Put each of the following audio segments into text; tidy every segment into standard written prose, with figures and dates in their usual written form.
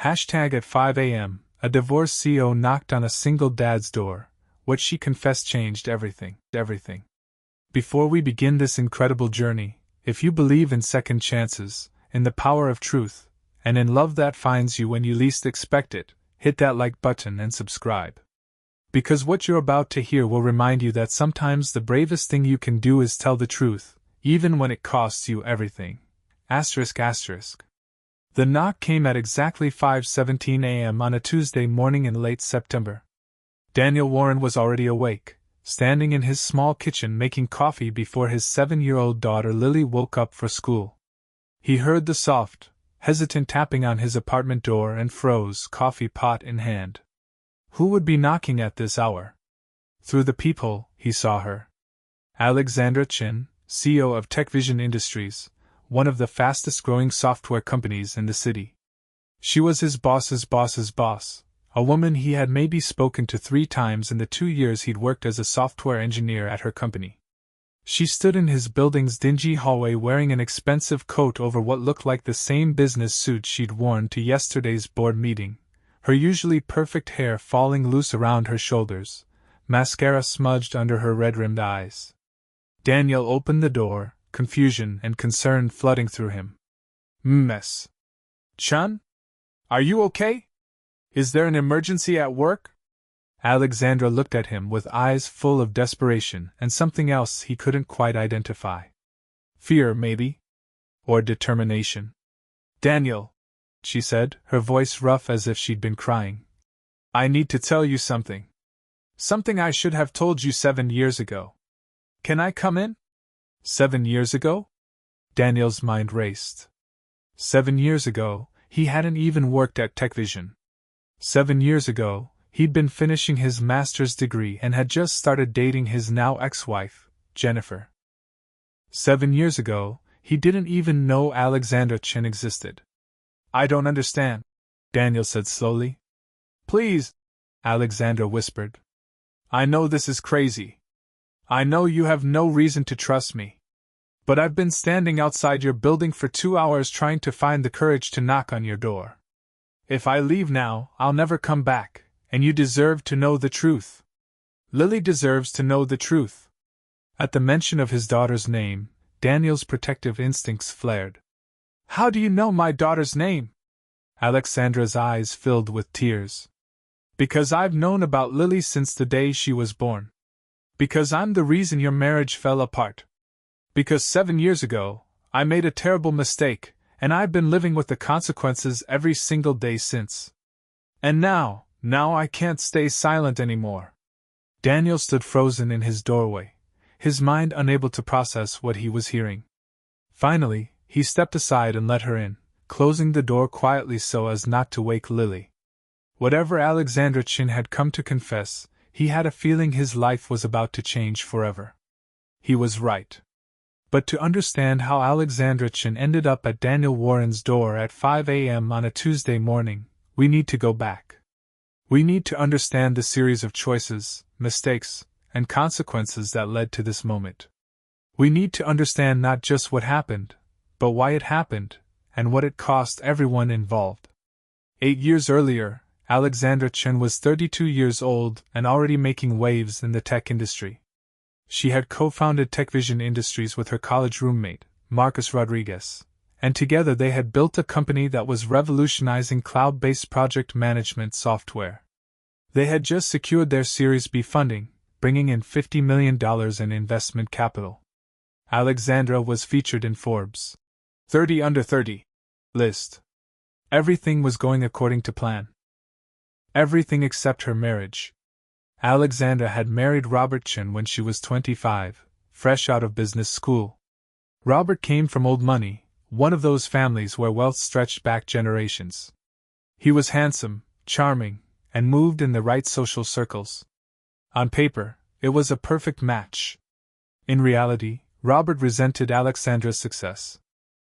Hashtag at 5 a.m., a divorced CEO knocked on a single dad's door. What she confessed changed everything. Before we begin this incredible journey, if you believe in second chances, in the power of truth, and in love that finds you when you least expect it, hit that like button and subscribe. Because what you're about to hear will remind you that sometimes the bravest thing you can do is tell the truth, even when it costs you everything. The knock came at exactly 5:17 a.m. on a Tuesday morning in late September. Daniel Warren was already awake, standing in his small kitchen making coffee before his 7-year-old daughter Lily woke up for school. He heard the soft, hesitant tapping on his apartment door and froze, coffee pot in hand. Who would be knocking at this hour? Through the peephole, he saw her. Alexandra Chin, CEO of TechVision Industries, one of the fastest-growing software companies in the city. She was his boss's boss, a woman he had maybe spoken to 3 times in the 2 years he'd worked as a software engineer at her company. She stood in his building's dingy hallway wearing an expensive coat over what looked like the same business suit she'd worn to yesterday's board meeting, her usually perfect hair falling loose around her shoulders, mascara smudged under her red-rimmed eyes. Daniel opened the door, confusion and concern flooding through him. Miss Chun? Are you okay? Is there an emergency at work? Alexandra looked at him with eyes full of desperation and something else he couldn't quite identify. Fear, maybe? Or determination. Daniel, she said, her voice rough as if she'd been crying. I need to tell you something. Something I should have told you 7 years ago. Can I come in? 7 years ago? Daniel's mind raced. 7 years ago, he hadn't even worked at TechVision. 7 years ago, he'd been finishing his master's degree and had just started dating his now ex-wife, Jennifer. 7 years ago, he didn't even know Alexandra Chin existed. I don't understand, Daniel said slowly. Please, Alexandra whispered. I know this is crazy. I know you have no reason to trust me. But I've been standing outside your building for 2 hours trying to find the courage to knock on your door. If I leave now, I'll never come back, and you deserve to know the truth. Lily deserves to know the truth. At the mention of his daughter's name, Daniel's protective instincts flared. How do you know my daughter's name? Alexandra's eyes filled with tears. Because I've known about Lily since the day she was born. Because I'm the reason your marriage fell apart. Because 7 years ago, I made a terrible mistake, and I've been living with the consequences every single day since. And now I can't stay silent anymore. Daniel stood frozen in his doorway, his mind unable to process what he was hearing. Finally, he stepped aside and let her in, closing the door quietly so as not to wake Lily. Whatever Alexandra Chin had come to confess, he had a feeling his life was about to change forever. He was right. But to understand how Alexandra Chin ended up at Daniel Warren's door at 5 a.m. on a Tuesday morning, we need to go back. We need to understand the series of choices, mistakes, and consequences that led to this moment. We need to understand not just what happened, but why it happened, and what it cost everyone involved. 8 years earlier, Alexandra Chin was 32 years old and already making waves in the tech industry. She had co-founded TechVision Industries with her college roommate, Marcus Rodriguez, and together they had built a company that was revolutionizing cloud-based project management software. They had just secured their Series B funding, bringing in $50 million in investment capital. Alexandra was featured in Forbes' 30 Under 30 list. Everything was going according to plan. Everything except her marriage. Alexandra had married Robert Chin when she was 25, fresh out of business school. Robert came from old money, one of those families where wealth stretched back generations. He was handsome, charming, and moved in the right social circles. On paper, it was a perfect match. In reality, Robert resented Alexandra's success.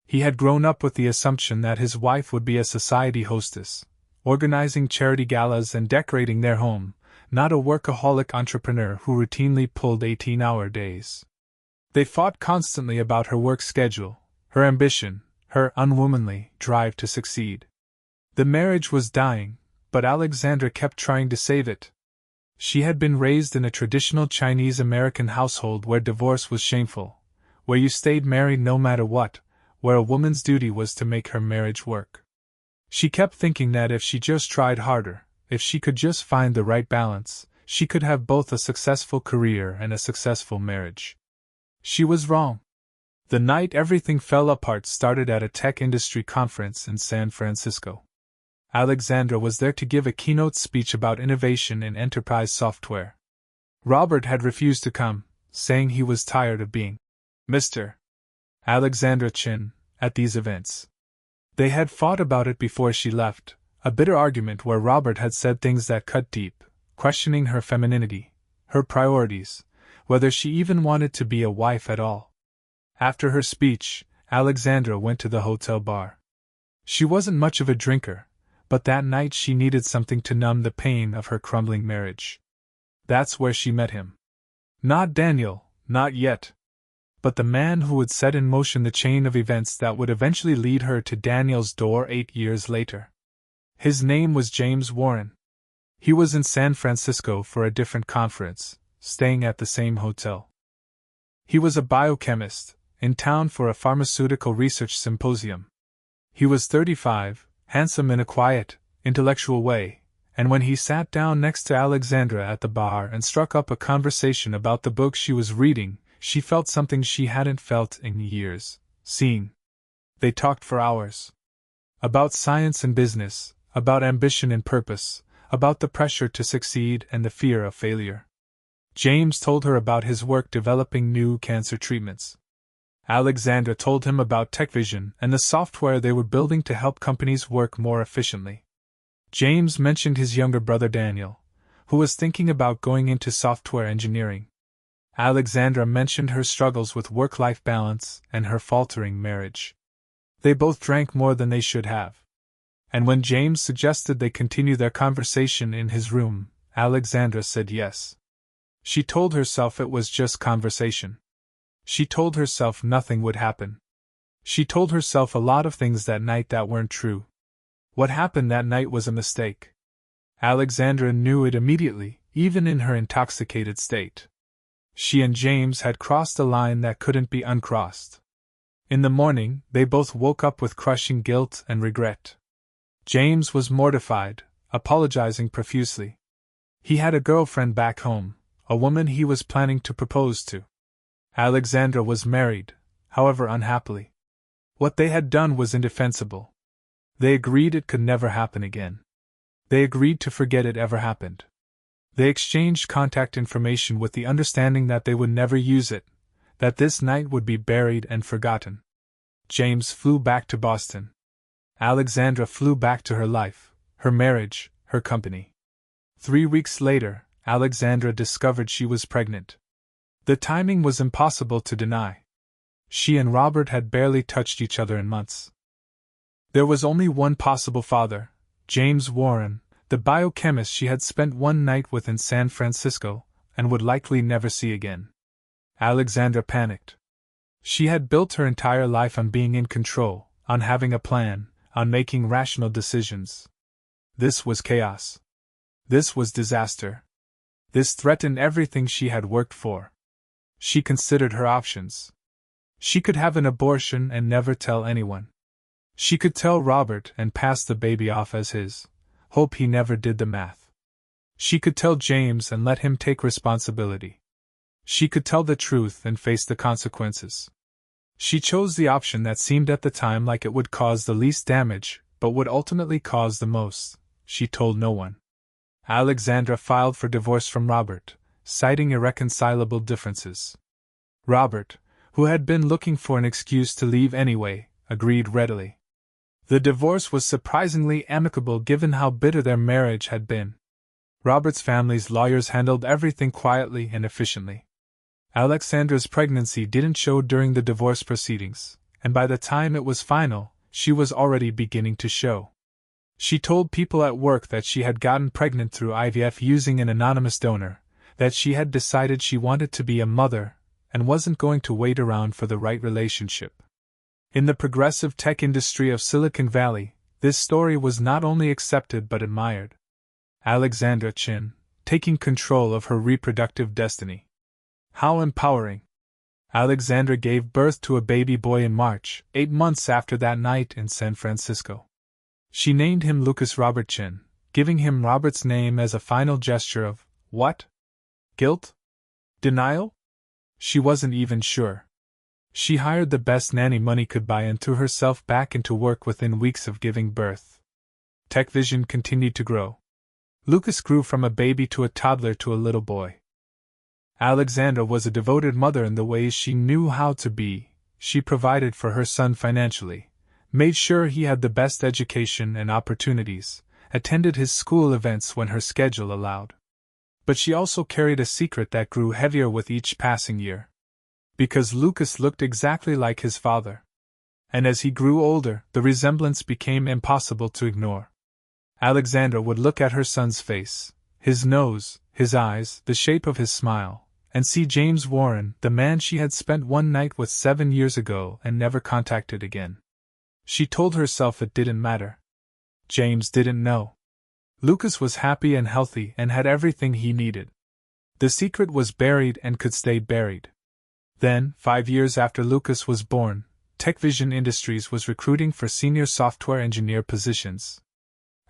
He had grown up with the assumption that his wife would be a society hostess, organizing charity galas and decorating their home, not a workaholic entrepreneur who routinely pulled 18-hour days. They fought constantly about her work schedule, her ambition, her unwomanly drive to succeed. The marriage was dying, but Alexandra kept trying to save it. She had been raised in a traditional Chinese-American household where divorce was shameful, where you stayed married no matter what, where a woman's duty was to make her marriage work. She kept thinking that if she just tried harder, if she could just find the right balance, she could have both a successful career and a successful marriage. She was wrong. The night everything fell apart started at a tech industry conference in San Francisco. Alexandra was there to give a keynote speech about innovation in enterprise software. Robert had refused to come, saying he was tired of being Mr. Alexandra Chin at these events. They had fought about it before she left, a bitter argument where Robert had said things that cut deep, questioning her femininity, her priorities, whether she even wanted to be a wife at all. After her speech, Alexandra went to the hotel bar. She wasn't much of a drinker, but that night she needed something to numb the pain of her crumbling marriage. That's where she met him. Not Daniel, not yet. But the man who would set in motion the chain of events that would eventually lead her to Daniel's door 8 years later. His name was James Warren. He was in San Francisco for a different conference, staying at the same hotel. He was a biochemist, in town for a pharmaceutical research symposium. He was 35, handsome in a quiet, intellectual way, and when he sat down next to Alexandra at the bar and struck up a conversation about the book she was reading, she felt something she hadn't felt in years, seeing. They talked for hours. About science and business, about ambition and purpose, about the pressure to succeed and the fear of failure. James told her about his work developing new cancer treatments. Alexandra told him about TechVision and the software they were building to help companies work more efficiently. James mentioned his younger brother Daniel, who was thinking about going into software engineering. Alexandra mentioned her struggles with work-life balance and her faltering marriage. They both drank more than they should have. And when James suggested they continue their conversation in his room, Alexandra said yes. She told herself it was just conversation. She told herself nothing would happen. She told herself a lot of things that night that weren't true. What happened that night was a mistake. Alexandra knew it immediately, even in her intoxicated state. She and James had crossed a line that couldn't be uncrossed. In the morning, they both woke up with crushing guilt and regret. James was mortified, apologizing profusely. He had a girlfriend back home, a woman he was planning to propose to. Alexandra was married, however unhappily. What they had done was indefensible. They agreed it could never happen again. They agreed to forget it ever happened. They exchanged contact information with the understanding that they would never use it, that this night would be buried and forgotten. James flew back to Boston. Alexandra flew back to her life, her marriage, her company. 3 weeks later, Alexandra discovered she was pregnant. The timing was impossible to deny. She and Robert had barely touched each other in months. There was only one possible father, James Warren, the biochemist she had spent one night with in San Francisco, and would likely never see again. Alexandra panicked. She had built her entire life on being in control, on having a plan, on making rational decisions. This was chaos. This was disaster. This threatened everything she had worked for. She considered her options. She could have an abortion and never tell anyone. She could tell Robert and pass the baby off as his, hope he never did the math. She could tell James and let him take responsibility. She could tell the truth and face the consequences. She chose the option that seemed at the time like it would cause the least damage, but would ultimately cause the most. She told no one. Alexandra filed for divorce from Robert, citing irreconcilable differences. Robert, who had been looking for an excuse to leave anyway, agreed readily. The divorce was surprisingly amicable given how bitter their marriage had been. Robert's family's lawyers handled everything quietly and efficiently. Alexandra's pregnancy didn't show during the divorce proceedings, and by the time it was final, she was already beginning to show. She told people at work that she had gotten pregnant through IVF using an anonymous donor, that she had decided she wanted to be a mother, and wasn't going to wait around for the right relationship. In the progressive tech industry of Silicon Valley, This story was not only accepted but admired. Alexandra Chin, taking control of her reproductive destiny. How empowering! Alexandra gave birth to a baby boy in March, 8 months after that night in San Francisco. She named him Lucas Robert Chin, giving him Robert's name as a final gesture of, what? Guilt? Denial? She wasn't even sure. She hired the best nanny money could buy and threw herself back into work within weeks of giving birth. TechVision continued to grow. Lucas grew from a baby to a toddler to a little boy. Alexandra was a devoted mother in the ways she knew how to be. She provided for her son financially, made sure he had the best education and opportunities, attended his school events when her schedule allowed. But she also carried a secret that grew heavier with each passing year. Because Lucas looked exactly like his father. And as he grew older, the resemblance became impossible to ignore. Alexandra would look at her son's face, his nose, his eyes, the shape of his smile, and see James Warren, the man she had spent one night with 7 years ago and never contacted again. She told herself it didn't matter. James didn't know. Lucas was happy and healthy and had everything he needed. The secret was buried and could stay buried. Then, 5 years after Lucas was born, TechVision Industries was recruiting for senior software engineer positions.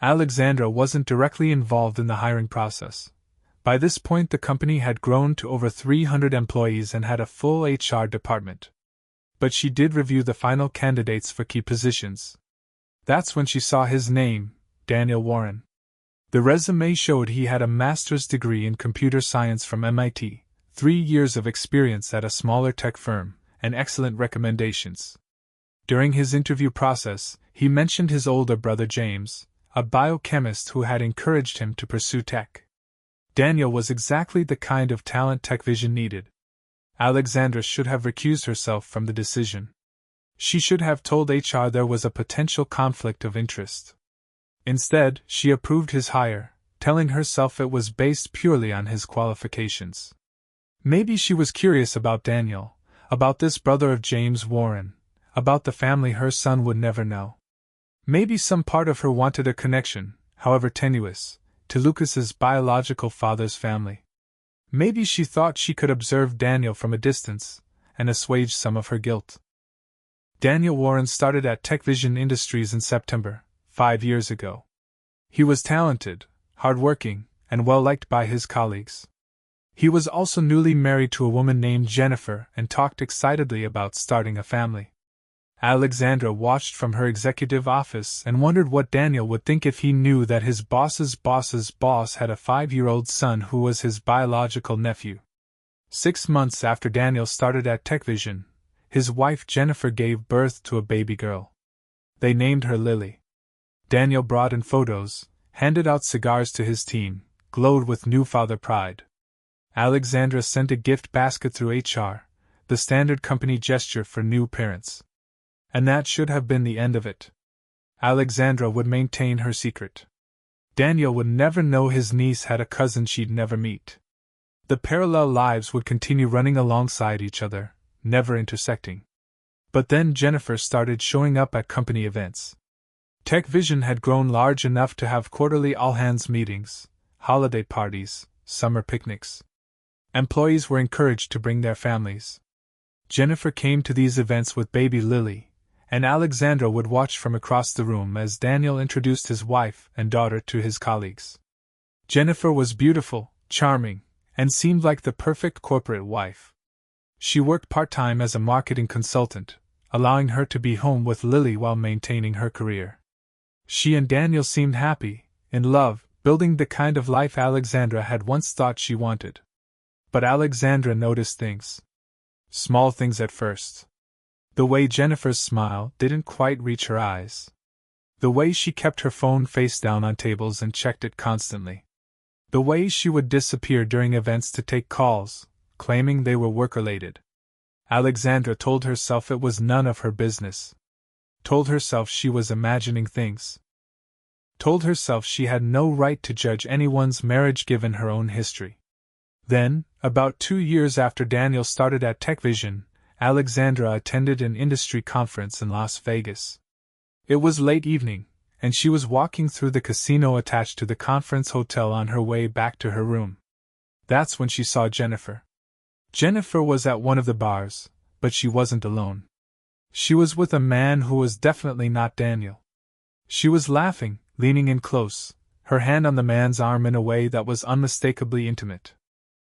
Alexandra wasn't directly involved in the hiring process. By this point, the company had grown to over 300 employees and had a full HR department. But she did review the final candidates for key positions. That's when she saw his name, Daniel Warren. The resume showed he had a master's degree in computer science from MIT, 3 years of experience at a smaller tech firm, and excellent recommendations. During his interview process, he mentioned his older brother James, a biochemist who had encouraged him to pursue tech. Daniel was exactly the kind of talent TechVision needed. Alexandra should have recused herself from the decision. She should have told HR there was a potential conflict of interest. Instead, she approved his hire, telling herself it was based purely on his qualifications. Maybe she was curious about Daniel, about this brother of James Warren, about the family her son would never know. Maybe some part of her wanted a connection, however tenuous, to Lucas's biological father's family. Maybe she thought she could observe Daniel from a distance and assuage some of her guilt. Daniel Warren started at TechVision Industries in September, 5 years ago. He was talented, hardworking, and well-liked by his colleagues. He was also newly married to a woman named Jennifer and talked excitedly about starting a family. Alexandra watched from her executive office and wondered what Daniel would think if he knew that his boss's boss's boss had a 5-year-old son who was his biological nephew. 6 months after Daniel started at TechVision, his wife Jennifer gave birth to a baby girl. They named her Lily. Daniel brought in photos, handed out cigars to his team, glowed with new father pride. Alexandra sent a gift basket through HR, the standard company gesture for new parents. And that should have been the end of it. Alexandra would maintain her secret. Daniel would never know his niece had a cousin she'd never meet. The parallel lives would continue running alongside each other, never intersecting. But then Jennifer started showing up at company events. TechVision had grown large enough to have quarterly all-hands meetings, holiday parties, summer picnics. Employees were encouraged to bring their families. Jennifer came to these events with baby Lily, and Alexandra would watch from across the room as Daniel introduced his wife and daughter to his colleagues. Jennifer was beautiful, charming, and seemed like the perfect corporate wife. She worked part-time as a marketing consultant, allowing her to be home with Lily while maintaining her career. She and Daniel seemed happy, in love, building the kind of life Alexandra had once thought she wanted. But Alexandra noticed things. Small things at first. The way Jennifer's smile didn't quite reach her eyes. The way she kept her phone face down on tables and checked it constantly. The way she would disappear during events to take calls, claiming they were work-related. Alexandra told herself it was none of her business. Told herself she was imagining things. Told herself she had no right to judge anyone's marriage given her own history. Then, about 2 years after Daniel started at TechVision, Alexandra attended an industry conference in Las Vegas. It was late evening, and she was walking through the casino attached to the conference hotel on her way back to her room. That's when she saw Jennifer. Jennifer was at one of the bars, but she wasn't alone. She was with a man who was definitely not Daniel. She was laughing, leaning in close, her hand on the man's arm in a way that was unmistakably intimate.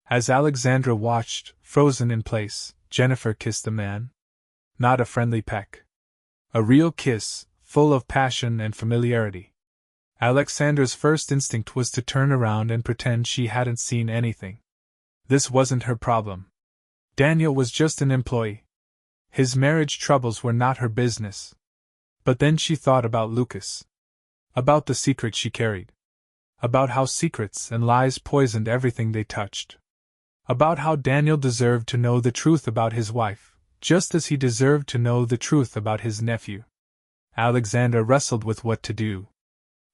As Alexandra watched, frozen in place, Jennifer kissed the man. Not a friendly peck. A real kiss, full of passion and familiarity. Alexandra's first instinct was to turn around and pretend she hadn't seen anything. This wasn't her problem. Daniel was just an employee. His marriage troubles were not her business. But then she thought about Lucas. About the secret she carried. About how secrets and lies poisoned everything they touched. About how Daniel deserved to know the truth about his wife, just as he deserved to know the truth about his nephew. Alexandra wrestled with what to do.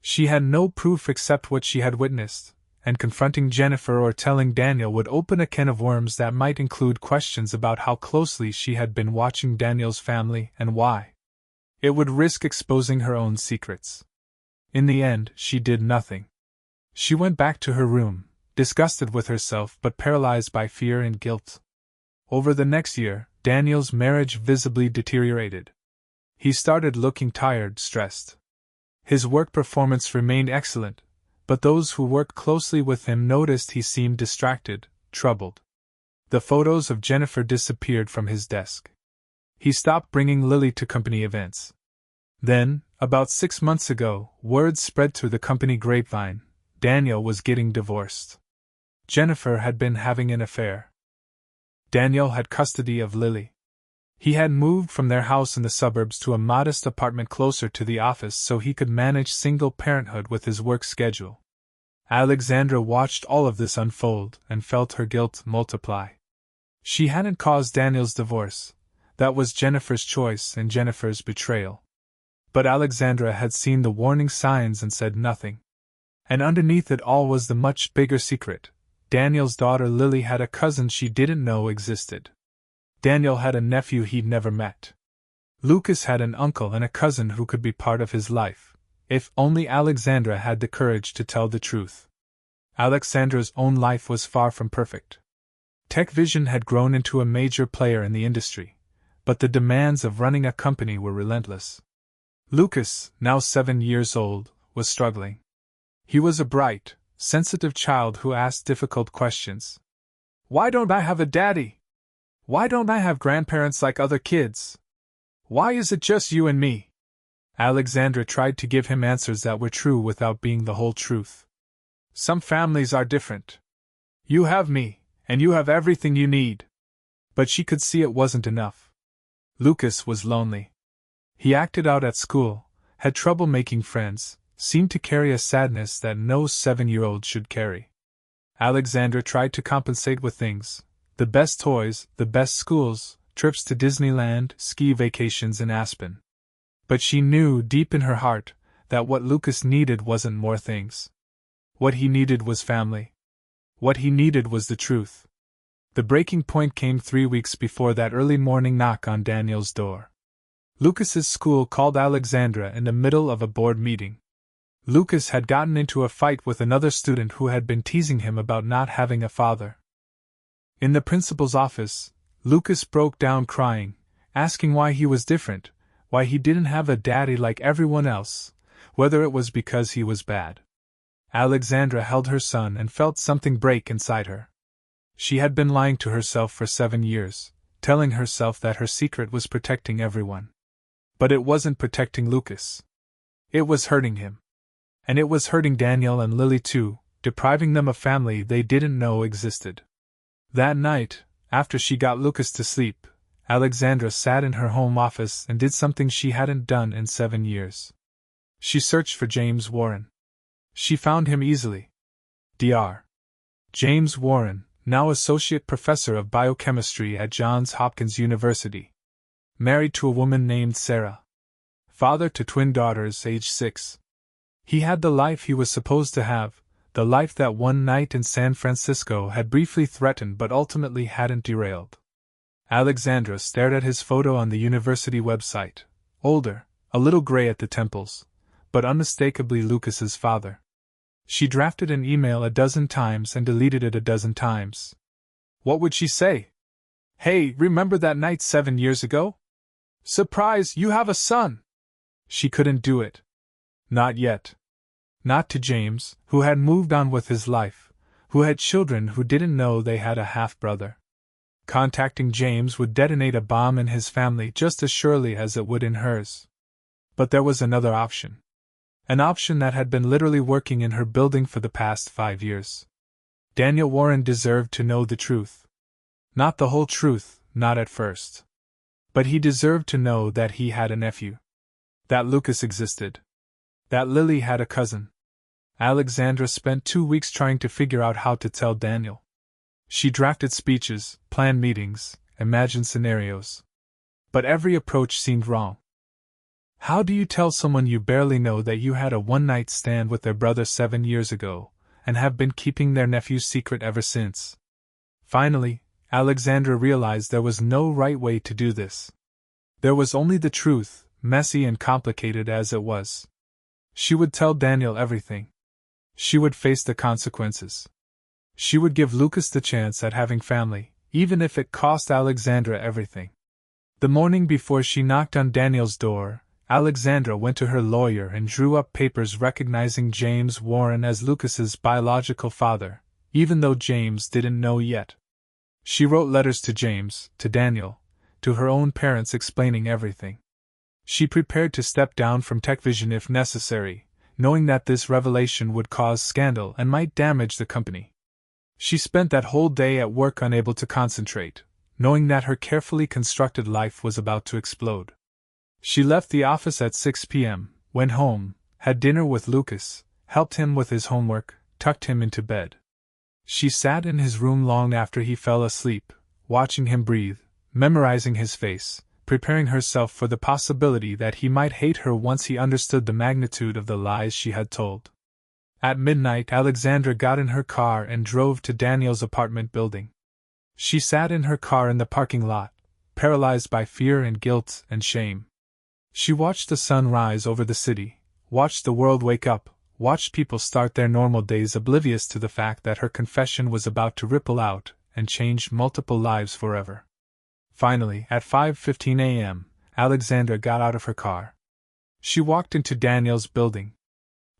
She had no proof except what she had witnessed, and confronting Jennifer or telling Daniel would open a can of worms that might include questions about how closely she had been watching Daniel's family and why. It would risk exposing her own secrets. In the end, she did nothing. She went back to her room, disgusted with herself but paralyzed by fear and guilt. Over the next year, Daniel's marriage visibly deteriorated. He started looking tired, stressed. His work performance remained excellent, but those who worked closely with him noticed he seemed distracted, troubled. The photos of Jennifer disappeared from his desk. He stopped bringing Lily to company events. Then, about 6 months ago, word spread through the company grapevine: Daniel was getting divorced. Jennifer had been having an affair. Daniel had custody of Lily. He had moved from their house in the suburbs to a modest apartment closer to the office so he could manage single parenthood with his work schedule. Alexandra watched all of this unfold and felt her guilt multiply. She hadn't caused Daniel's divorce. That was Jennifer's choice and Jennifer's betrayal. But Alexandra had seen the warning signs and said nothing. And underneath it all was the much bigger secret. Daniel's daughter Lily had a cousin she didn't know existed. Daniel had a nephew he'd never met. Lucas had an uncle and a cousin who could be part of his life, if only Alexandra had the courage to tell the truth. Alexandra's own life was far from perfect. Tech Vision had grown into a major player in the industry, but the demands of running a company were relentless. Lucas, now 7 years old, was struggling. He was a bright, sensitive child who asked difficult questions. Why don't I have a daddy? Why don't I have grandparents like other kids? Why is it just you and me? Alexandra tried to give him answers that were true without being the whole truth. Some families are different. You have me, and you have everything you need. But she could see it wasn't enough. Lucas was lonely. He acted out at school, had trouble making friends, seemed to carry a sadness that no 7-year-old should carry. Alexandra tried to compensate with things: the best toys, the best schools, trips to Disneyland, ski vacations in Aspen. But she knew deep in her heart that what Lucas needed wasn't more things. What he needed was family. What he needed was the truth. The breaking point came 3 weeks before that early morning knock on Daniel's door. Lucas's school called Alexandra in the middle of a board meeting. Lucas had gotten into a fight with another student who had been teasing him about not having a father. In the principal's office, Lucas broke down crying, asking why he was different, why he didn't have a daddy like everyone else, whether it was because he was bad. Alexandra held her son and felt something break inside her. She had been lying to herself for 7 years, telling herself that her secret was protecting everyone. But it wasn't protecting Lucas. It was hurting him. And it was hurting Daniel and Lily too, depriving them of family they didn't know existed. That night, after she got Lucas to sleep, Alexandra sat in her home office and did something she hadn't done in 7 years. She searched for James Warren. She found him easily. Dr. James Warren, now associate professor of biochemistry at Johns Hopkins University. Married to a woman named Sarah. Father to twin daughters aged 6. He had the life he was supposed to have, the life that one night in San Francisco had briefly threatened but ultimately hadn't derailed. Alexandra stared at his photo on the university website, older, a little gray at the temples, but unmistakably Lucas's father. She drafted an email a dozen times and deleted it a dozen times. What would she say? Hey, remember that night 7 years ago? Surprise, you have a son! She couldn't do it. Not yet. Not to James, who had moved on with his life, who had children who didn't know they had a half-brother. Contacting James would detonate a bomb in his family just as surely as it would in hers. But there was another option. An option that had been literally working in her building for the past 5 years. Daniel Warren deserved to know the truth. Not the whole truth, not at first. But he deserved to know that he had a nephew. That Lucas existed. That Lily had a cousin. Alexandra spent 2 weeks trying to figure out how to tell Daniel. She drafted speeches, planned meetings, imagined scenarios. But every approach seemed wrong. How do you tell someone you barely know that you had a one-night stand with their brother 7 years ago, and have been keeping their nephew's secret ever since? Finally, Alexandra realized there was no right way to do this. There was only the truth, messy and complicated as it was. She would tell Daniel everything. She would face the consequences. She would give Lucas the chance at having family, even if it cost Alexandra everything. The morning before she knocked on Daniel's door, Alexandra went to her lawyer and drew up papers recognizing James Warren as Lucas's biological father, even though James didn't know yet. She wrote letters to James, to Daniel, to her own parents explaining everything. She prepared to step down from TechVision if necessary, knowing that this revelation would cause scandal and might damage the company. She spent that whole day at work unable to concentrate, knowing that her carefully constructed life was about to explode. She left the office at 6 p.m., went home, had dinner with Lucas, helped him with his homework, tucked him into bed. She sat in his room long after he fell asleep, watching him breathe, memorizing his face, preparing herself for the possibility that he might hate her once he understood the magnitude of the lies she had told. At midnight, Alexandra got in her car and drove to Daniel's apartment building. She sat in her car in the parking lot, paralyzed by fear and guilt and shame. She watched the sun rise over the city, watched the world wake up, watched people start their normal days oblivious to the fact that her confession was about to ripple out and change multiple lives forever. Finally, at 5:15 a.m., Alexandra got out of her car. She walked into Daniel's building.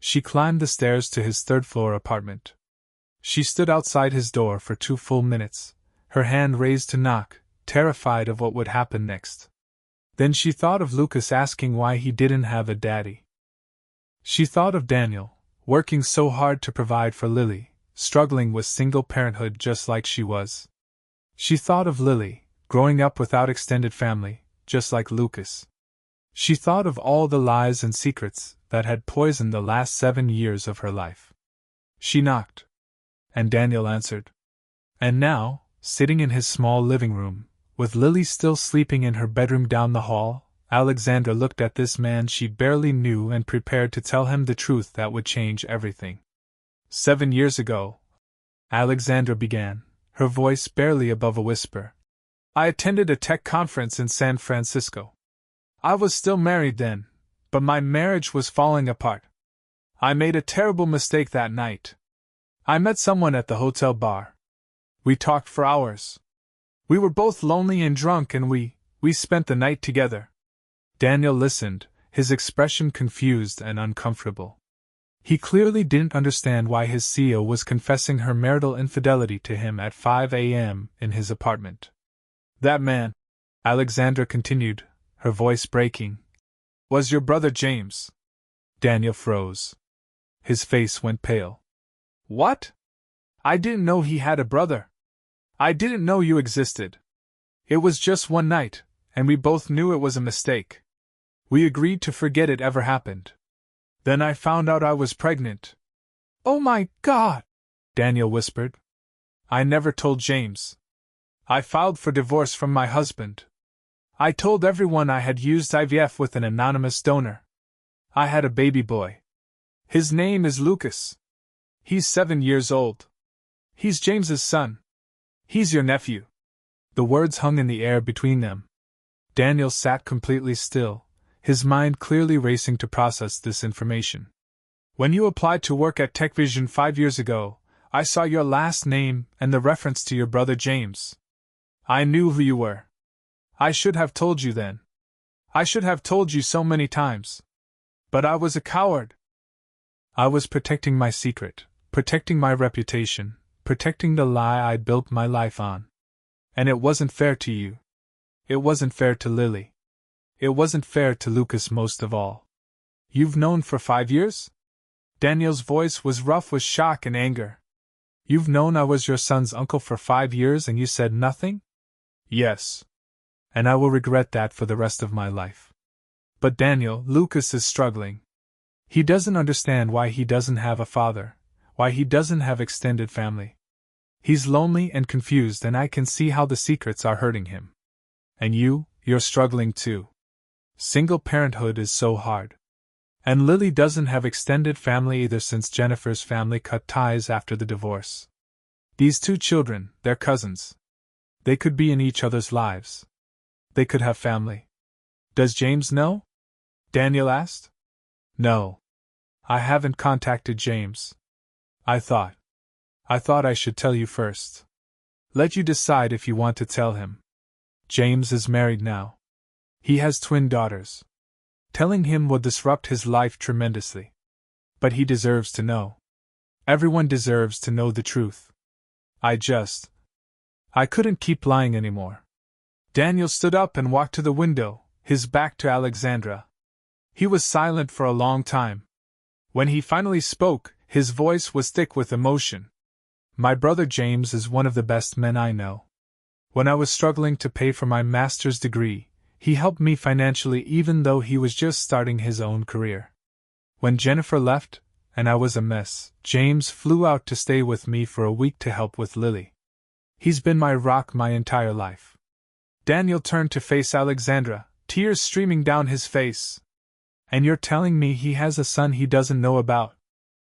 She climbed the stairs to his third-floor apartment. She stood outside his door for 2 full minutes, her hand raised to knock, terrified of what would happen next. Then she thought of Lucas asking why he didn't have a daddy. She thought of Daniel, working so hard to provide for Lily, struggling with single parenthood just like she was. She thought of Lily, growing up without extended family, just like Lucas. She thought of all the lies and secrets that had poisoned the last 7 years of her life. She knocked. And Daniel answered. And now, sitting in his small living room, with Lily still sleeping in her bedroom down the hall, Alexandra looked at this man she barely knew and prepared to tell him the truth that would change everything. 7 years ago, Alexandra began, her voice barely above a whisper. I attended a tech conference in San Francisco. I was still married then, but my marriage was falling apart. I made a terrible mistake that night. I met someone at the hotel bar. We talked for hours. We were both lonely and drunk and we spent the night together. Daniel listened, his expression confused and uncomfortable. He clearly didn't understand why his CEO was confessing her marital infidelity to him at 5 a.m. in his apartment. That man, Alexandra continued, her voice breaking, was your brother James. Daniel froze. His face went pale. What? I didn't know he had a brother. I didn't know you existed. It was just one night, and we both knew it was a mistake. We agreed to forget it ever happened. Then I found out I was pregnant. Oh my God! Daniel whispered. I never told James. I filed for divorce from my husband. I told everyone I had used IVF with an anonymous donor. I had a baby boy. His name is Lucas. He's 7 years old. He's James's son. He's your nephew. The words hung in the air between them. Daniel sat completely still, his mind clearly racing to process this information. When you applied to work at TechVision 5 years ago, I saw your last name and the reference to your brother James. I knew who you were. I should have told you then. I should have told you so many times. But I was a coward. I was protecting my secret, protecting my reputation, protecting the lie I'd built my life on. And it wasn't fair to you. It wasn't fair to Lily. It wasn't fair to Lucas most of all. You've known for 5 years? Daniel's voice was rough with shock and anger. You've known I was your son's uncle for 5 years and you said nothing? Yes. And I will regret that for the rest of my life. But Daniel, Lucas is struggling. He doesn't understand why he doesn't have a father, why he doesn't have extended family. He's lonely and confused, and I can see how the secrets are hurting him. And you're struggling too. Single parenthood is so hard. And Lily doesn't have extended family either since Jennifer's family cut ties after the divorce. These 2 children, they're cousins. They could be in each other's lives. They could have family. Does James know? Daniel asked. No. I haven't contacted James. I thought I should tell you first. Let you decide if you want to tell him. James is married now. He has twin daughters. Telling him will disrupt his life tremendously. But he deserves to know. Everyone deserves to know the truth. I couldn't keep lying anymore. Daniel stood up and walked to the window, his back to Alexandra. He was silent for a long time. When he finally spoke, his voice was thick with emotion. My brother James is one of the best men I know. When I was struggling to pay for my master's degree, he helped me financially even though he was just starting his own career. When Jennifer left, and I was a mess, James flew out to stay with me for a week to help with Lily. He's been my rock my entire life. Daniel turned to face Alexandra, tears streaming down his face. And you're telling me he has a son he doesn't know about?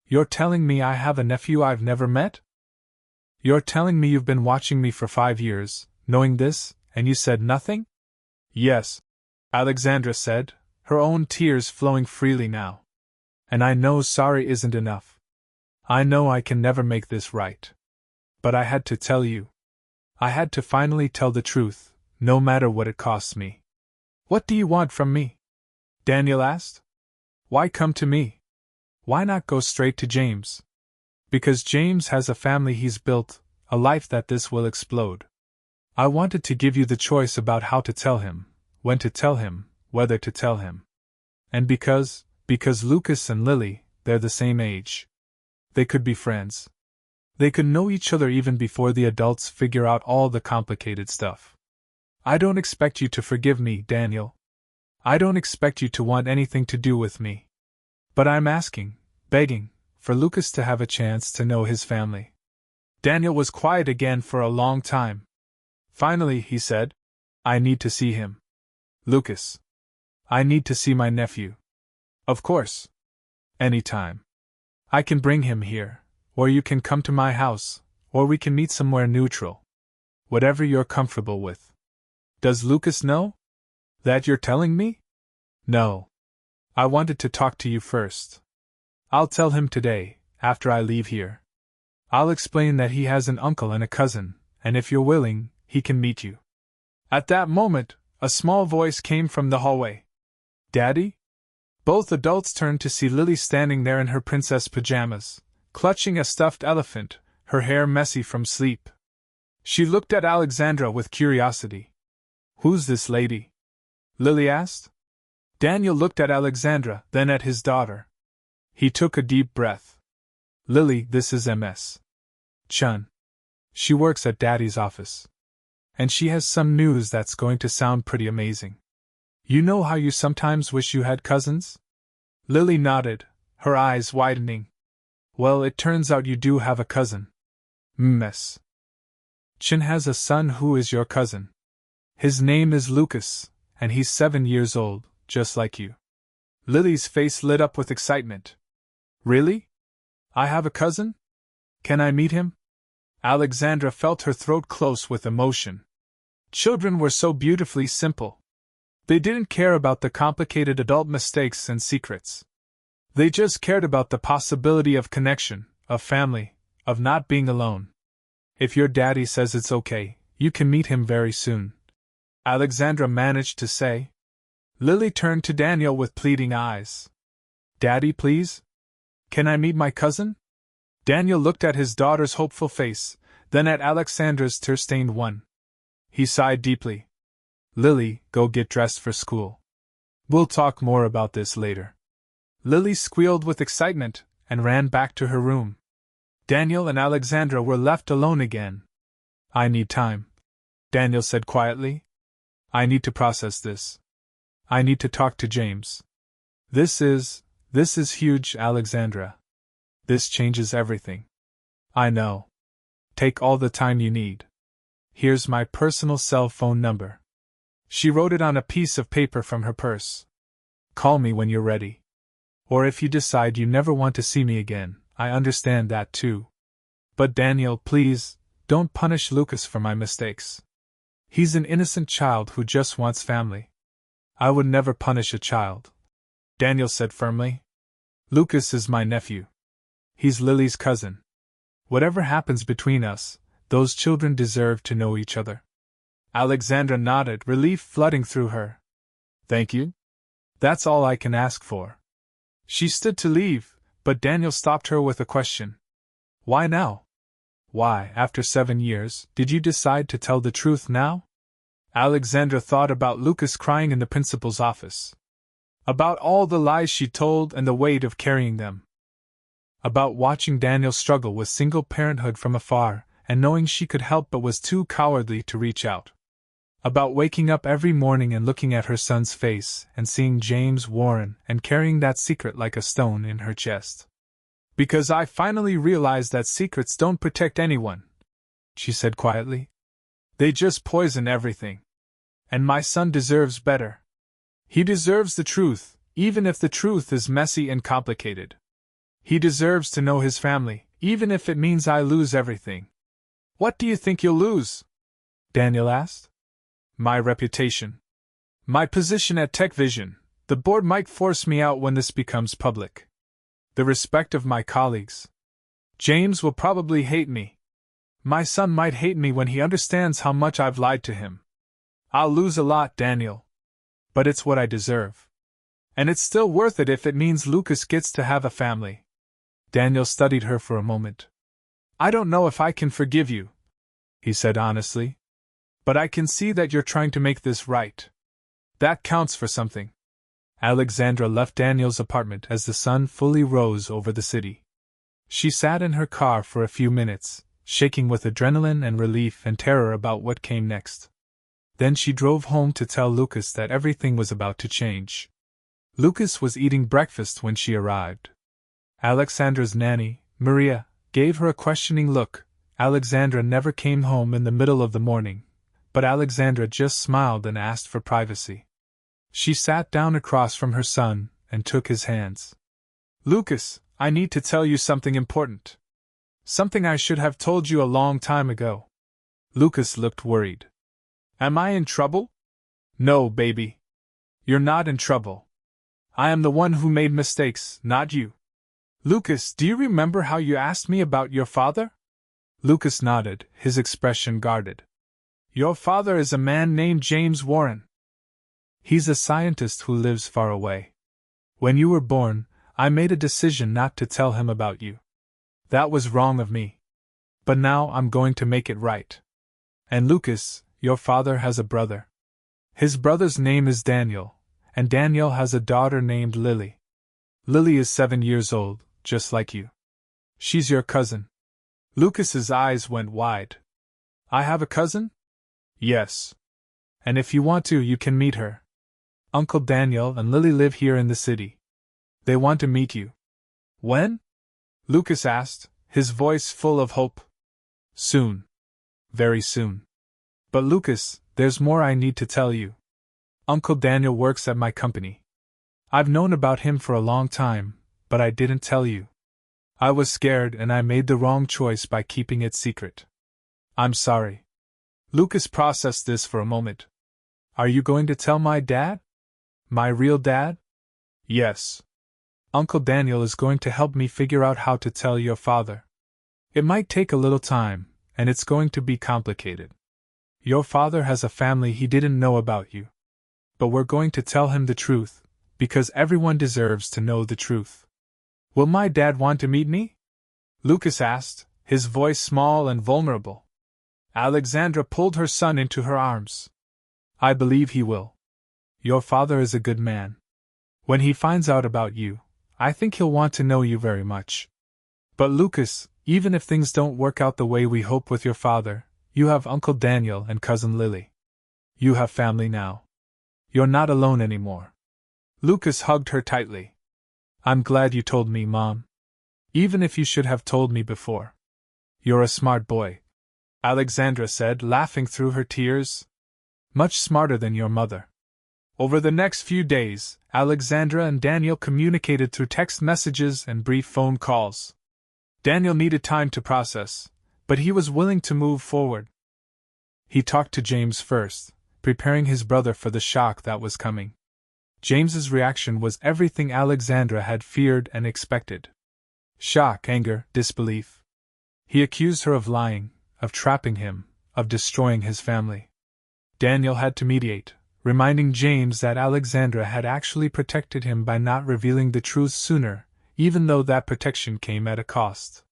You're telling me I have a nephew I've never met? You're telling me you've been watching me for 5 years, knowing this, and you said nothing? Yes, Alexandra said, her own tears flowing freely now. And I know sorry isn't enough. I know I can never make this right. But I had to tell you. I had to finally tell the truth, no matter what it costs me. What do you want from me? Daniel asked. Why come to me? Why not go straight to James? Because James has a family he's built, a life that this will explode. I wanted to give you the choice about how to tell him, when to tell him, whether to tell him. And because Lucas and Lily, they're the same age. They could be friends. They could know each other even before the adults figure out all the complicated stuff. I don't expect you to forgive me, Daniel. I don't expect you to want anything to do with me. But I'm asking, begging, for Lucas to have a chance to know his family. Daniel was quiet again for a long time. Finally, he said, I need to see him. Lucas. I need to see my nephew. Of course. Anytime. I can bring him here, or you can come to my house, or we can meet somewhere neutral. Whatever you're comfortable with. Does Lucas know? That you're telling me? No. I wanted to talk to you first. I'll tell him today, after I leave here. I'll explain that he has an uncle and a cousin, and if you're willing, he can meet you. At that moment, a small voice came from the hallway. Daddy? Both adults turned to see Lily standing there in her princess pajamas, clutching a stuffed elephant, her hair messy from sleep. She looked at Alexandra with curiosity. Who's this lady? Lily asked. Daniel looked at Alexandra, then at his daughter. He took a deep breath. Lily, this is Ms. Chun. She works at Daddy's office. And she has some news that's going to sound pretty amazing. You know how you sometimes wish you had cousins? Lily nodded, her eyes widening. Well, it turns out you do have a cousin. Ms. Chin has a son who is your cousin. His name is Lucas, and he's 7 years old, just like you. Lily's face lit up with excitement. Really? I have a cousin? Can I meet him? Alexandra felt her throat close with emotion. Children were so beautifully simple. They didn't care about the complicated adult mistakes and secrets. They just cared about the possibility of connection, of family, of not being alone. If your daddy says it's okay, you can meet him very soon, Alexandra managed to say. Lily turned to Daniel with pleading eyes. Daddy, please? Can I meet my cousin? Daniel looked at his daughter's hopeful face, then at Alexandra's tear-stained one. He sighed deeply. Lily, go get dressed for school. We'll talk more about this later. Lily squealed with excitement and ran back to her room. Daniel and Alexandra were left alone again. I need time, Daniel said quietly. I need to process this. I need to talk to James. This is huge, Alexandra. This changes everything. I know. Take all the time you need. Here's my personal cell phone number. She wrote it on a piece of paper from her purse. Call me when you're ready. Or if you decide you never want to see me again, I understand that too. But Daniel, please, don't punish Lucas for my mistakes. He's an innocent child who just wants family. I would never punish a child, Daniel said firmly. Lucas is my nephew. He's Lily's cousin. Whatever happens between us, those children deserve to know each other. Alexandra nodded, relief flooding through her. Thank you. That's all I can ask for. She stood to leave, but Daniel stopped her with a question. Why now? Why, after 7 years, did you decide to tell the truth now? Alexandra thought about Lucas crying in the principal's office. About all the lies she told and the weight of carrying them. About watching Daniel struggle with single parenthood from afar, and knowing she could help but was too cowardly to reach out. About waking up every morning and looking at her son's face and seeing James Warren and carrying that secret like a stone in her chest. Because I finally realized that secrets don't protect anyone, she said quietly. They just poison everything. And my son deserves better. He deserves the truth, even if the truth is messy and complicated. He deserves to know his family, even if it means I lose everything. What do you think you'll lose? Daniel asked. My reputation. My position at TechVision. The board might force me out when this becomes public. The respect of my colleagues. James will probably hate me. My son might hate me when he understands how much I've lied to him. I'll lose a lot, Daniel. But it's what I deserve. And it's still worth it if it means Lucas gets to have a family. Daniel studied her for a moment. I don't know if I can forgive you, he said honestly. But I can see that you're trying to make this right. That counts for something. Alexandra left Daniel's apartment as the sun fully rose over the city. She sat in her car for a few minutes, shaking with adrenaline and relief and terror about what came next. Then she drove home to tell Lucas that everything was about to change. Lucas was eating breakfast when she arrived. Alexandra's nanny, Maria, gave her a questioning look. Alexandra never came home in the middle of the morning, but Alexandra just smiled and asked for privacy. She sat down across from her son and took his hands. Lucas, I need to tell you something important. Something I should have told you a long time ago. Lucas looked worried. Am I in trouble? No, baby. You're not in trouble. I am the one who made mistakes, not you. Lucas, do you remember how you asked me about your father? Lucas nodded, his expression guarded. Your father is a man named James Warren. He's a scientist who lives far away. When you were born, I made a decision not to tell him about you. That was wrong of me. But now I'm going to make it right. And Lucas, your father has a brother. His brother's name is Daniel, and Daniel has a daughter named Lily. Lily is 7 years old, just like you. She's your cousin. Lucas's eyes went wide. I have a cousin? Yes. And if you want to, you can meet her. Uncle Daniel and Lily live here in the city. They want to meet you. When? Lucas asked, his voice full of hope. Soon. Very soon. But Lucas, there's more I need to tell you. Uncle Daniel works at my company. I've known about him for a long time, but I didn't tell you. I was scared and I made the wrong choice by keeping it secret. I'm sorry. Lucas processed this for a moment. Are you going to tell my dad? My real dad? Yes. Uncle Daniel is going to help me figure out how to tell your father. It might take a little time, and it's going to be complicated. Your father has a family he didn't know about you. But we're going to tell him the truth, because everyone deserves to know the truth. Will my dad want to meet me? Lucas asked, his voice small and vulnerable. Alexandra pulled her son into her arms. I believe he will. Your father is a good man. When he finds out about you, I think he'll want to know you very much. But Lucas, even if things don't work out the way we hope with your father, you have Uncle Daniel and Cousin Lily. You have family now. You're not alone anymore. Lucas hugged her tightly. I'm glad you told me, Mom. Even if you should have told me before. You're a smart boy, Alexandra said, laughing through her tears. Much smarter than your mother. Over the next few days, Alexandra and Daniel communicated through text messages and brief phone calls. Daniel needed time to process, but he was willing to move forward. He talked to James first, preparing his brother for the shock that was coming. James's reaction was everything Alexandra had feared and expected. Shock, anger, disbelief. He accused her of lying, of trapping him, of destroying his family. Daniel had to mediate, reminding James that Alexandra had actually protected him by not revealing the truth sooner, even though that protection came at a cost.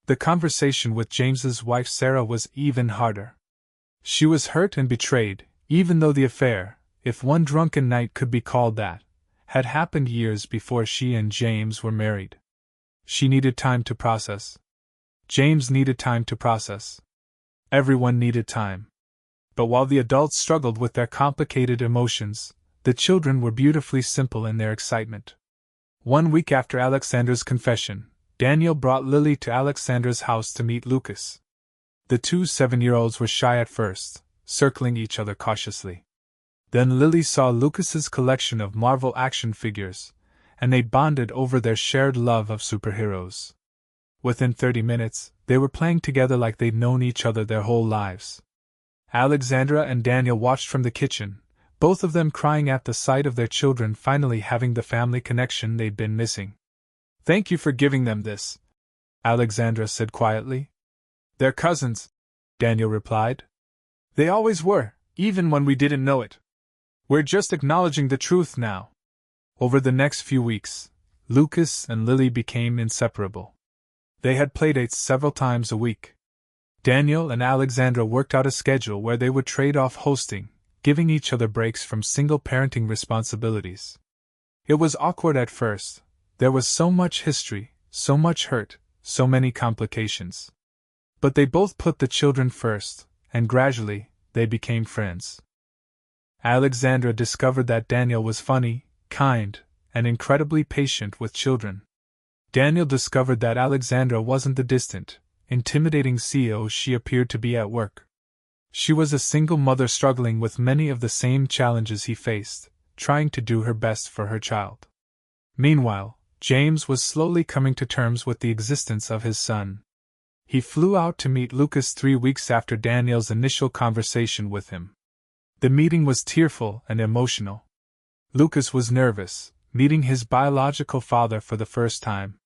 The conversation with James's wife Sarah was even harder. She was hurt and betrayed, even though the affair, if one drunken night could be called that, had happened years before she and James were married. She needed time to process. James needed time to process. Everyone needed time. But while the adults struggled with their complicated emotions, the children were beautifully simple in their excitement. 1 week after Alexandra's confession, Daniel brought Lily to Alexandra's house to meet Lucas. The two 7-year-olds were shy at first, circling each other cautiously. Then Lily saw Lucas's collection of Marvel action figures, and they bonded over their shared love of superheroes. Within 30 minutes, they were playing together like they'd known each other their whole lives. Alexandra and Daniel watched from the kitchen, both of them crying at the sight of their children finally having the family connection they'd been missing. Thank you for giving them this, Alexandra said quietly. They're cousins, Daniel replied. They always were, even when we didn't know it. We're just acknowledging the truth now. Over the next few weeks, Lucas and Lily became inseparable. They had playdates several times a week. Daniel and Alexandra worked out a schedule where they would trade off hosting, giving each other breaks from single parenting responsibilities. It was awkward at first. There was so much history, so much hurt, so many complications. But they both put the children first, and gradually, they became friends. Alexandra discovered that Daniel was funny, kind, and incredibly patient with children. Daniel discovered that Alexandra wasn't the distant, intimidating CEO she appeared to be at work. She was a single mother struggling with many of the same challenges he faced, trying to do her best for her child. Meanwhile, James was slowly coming to terms with the existence of his son. He flew out to meet Lucas 3 weeks after Daniel's initial conversation with him. The meeting was tearful and emotional. Lucas was nervous, meeting his biological father for the first time.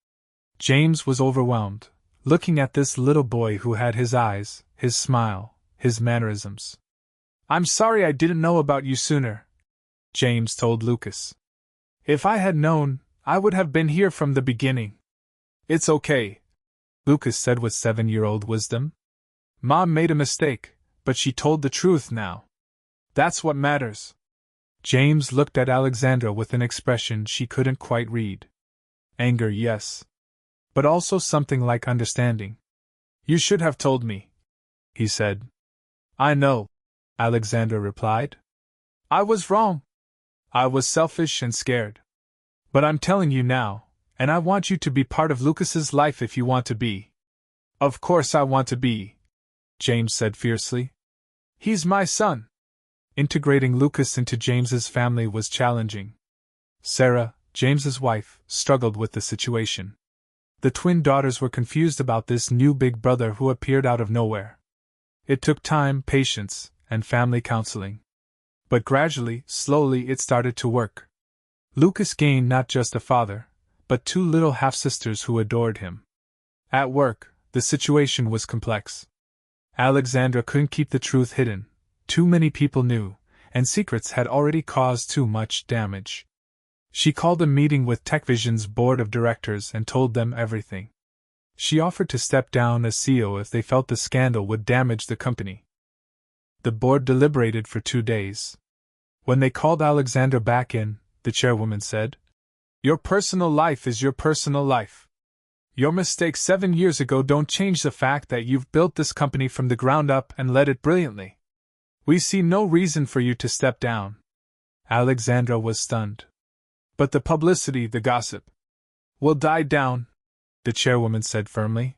James was overwhelmed, looking at this little boy who had his eyes, his smile, his mannerisms. I'm sorry I didn't know about you sooner, James told Lucas. If I had known, I would have been here from the beginning. It's okay, Lucas said with 7-year-old wisdom. Mom made a mistake, but she told the truth now. That's what matters. James looked at Alexandra with an expression she couldn't quite read. Anger, yes. But also something like understanding. You should have told me, he said. I know, Alexandra replied. I was wrong. I was selfish and scared. But I'm telling you now, and I want you to be part of Lucas's life if you want to be. Of course I want to be, James said fiercely. He's my son. Integrating Lucas into James's family was challenging. Sarah, James's wife, struggled with the situation. The twin daughters were confused about this new big brother who appeared out of nowhere. It took time, patience, and family counseling. But gradually, slowly, it started to work. Lucas gained not just a father, but two little half-sisters who adored him. At work, the situation was complex. Alexandra couldn't keep the truth hidden. Too many people knew, and secrets had already caused too much damage. She called a meeting with TechVision's board of directors and told them everything. She offered to step down as CEO if they felt the scandal would damage the company. The board deliberated for 2 days. When they called Alexandra back in, the chairwoman said, "Your personal life is your personal life. Your mistakes 7 years ago don't change the fact that you've built this company from the ground up and led it brilliantly. We see no reason for you to step down." Alexandra was stunned. "But the publicity, the gossip, will die down," the chairwoman said firmly.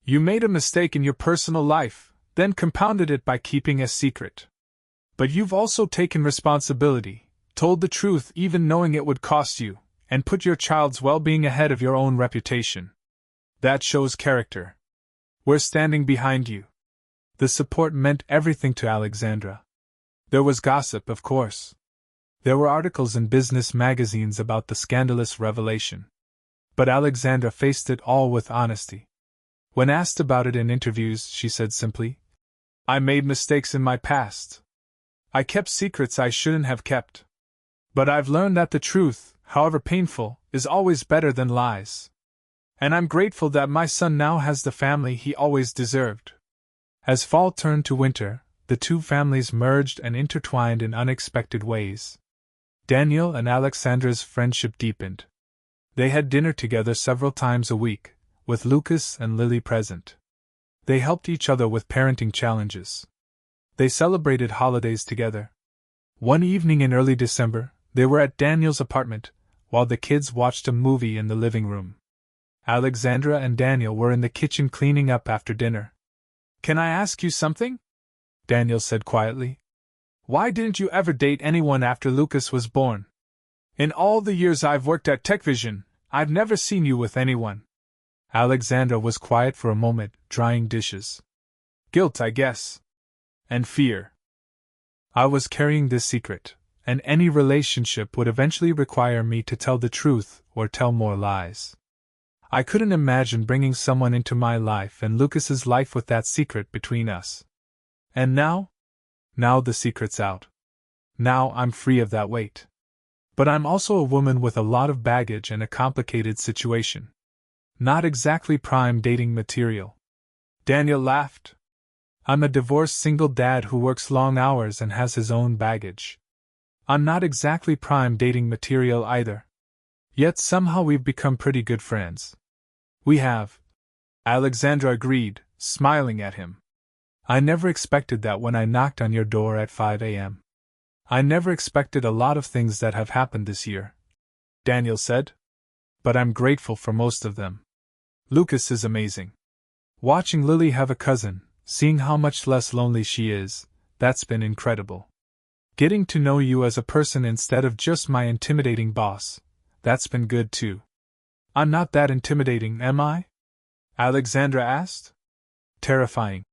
"You made a mistake in your personal life, then compounded it by keeping a secret. But you've also taken responsibility, told the truth even knowing it would cost you, and put your child's well-being ahead of your own reputation. That shows character. We're standing behind you." The support meant everything to Alexandra. There was gossip, of course. There were articles in business magazines about the scandalous revelation. But Alexandra faced it all with honesty. When asked about it in interviews, she said simply, "I made mistakes in my past. I kept secrets I shouldn't have kept. But I've learned that the truth, however painful, is always better than lies. And I'm grateful that my son now has the family he always deserved." As fall turned to winter, the two families merged and intertwined in unexpected ways. Daniel and Alexandra's friendship deepened. They had dinner together several times a week, with Lucas and Lily present. They helped each other with parenting challenges. They celebrated holidays together. One evening in early December, they were at Daniel's apartment, while the kids watched a movie in the living room. Alexandra and Daniel were in the kitchen cleaning up after dinner. "Can I ask you something?" Daniel said quietly. "Why didn't you ever date anyone after Lucas was born? In all the years I've worked at TechVision, I've never seen you with anyone." Alexandra was quiet for a moment, drying dishes. "Guilt, I guess. And fear. I was carrying this secret, and any relationship would eventually require me to tell the truth or tell more lies. I couldn't imagine bringing someone into my life and Lucas's life with that secret between us. And now? Now the secret's out. Now I'm free of that weight. But I'm also a woman with a lot of baggage and a complicated situation. Not exactly prime dating material." Daniel laughed. "I'm a divorced single dad who works long hours and has his own baggage. I'm not exactly prime dating material either. Yet somehow we've become pretty good friends." "We have," Alexandra agreed, smiling at him. "I never expected that when I knocked on your door at 5 a.m. I never expected a lot of things that have happened this year," Daniel said. "But I'm grateful for most of them. Lucas is amazing. Watching Lily have a cousin, seeing how much less lonely she is, that's been incredible. Getting to know you as a person instead of just my intimidating boss, that's been good too." "I'm not that intimidating, am I?" Alexandra asked. "Terrifying,"